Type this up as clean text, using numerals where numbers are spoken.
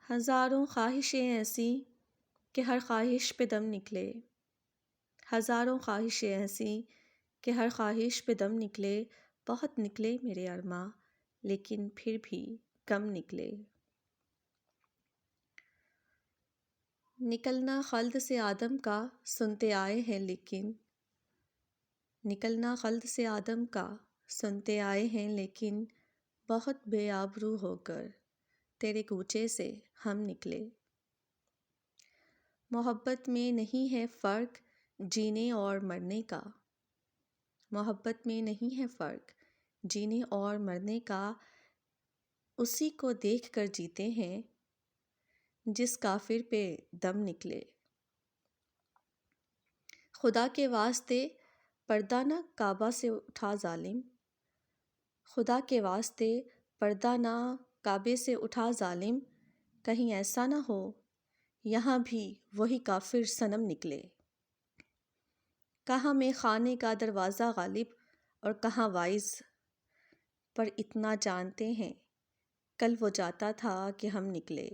ہزاروں خواہشیں ایسی کہ ہر خواہش پہ دم نکلے، ہزاروں خواہشیں ایسی کہ ہر خواہش پہ دم نکلے، بہت نکلے میرے ارماں لیکن پھر بھی کم نکلے۔ نکلنا خلد سے آدم کا سنتے آئے ہیں لیکن، نکلنا خلد سے آدم کا سنتے آئے ہیں لیکن، بہت بے آبرو ہو کر تیرے کوچے سے ہم نکلے۔ محبت میں نہیں ہے فرق جینے اور مرنے کا، محبت میں نہیں ہے فرق جینے اور مرنے کا، اسی کو دیکھ کر جیتے ہیں جس کافر پہ دم نکلے۔ خدا کے واسطے پردہ نہ کعبہ سے اٹھا ظالم، خدا کے واسطے پردہ نہ کعبے سے اٹھا ظالم، کہیں ایسا نہ ہو یہاں بھی وہی کافر صنم نکلے۔ کہاں میں خانے کا دروازہ غالب اور کہاں وائز، پر اتنا جانتے ہیں کل وہ جاتا تھا کہ ہم نکلے۔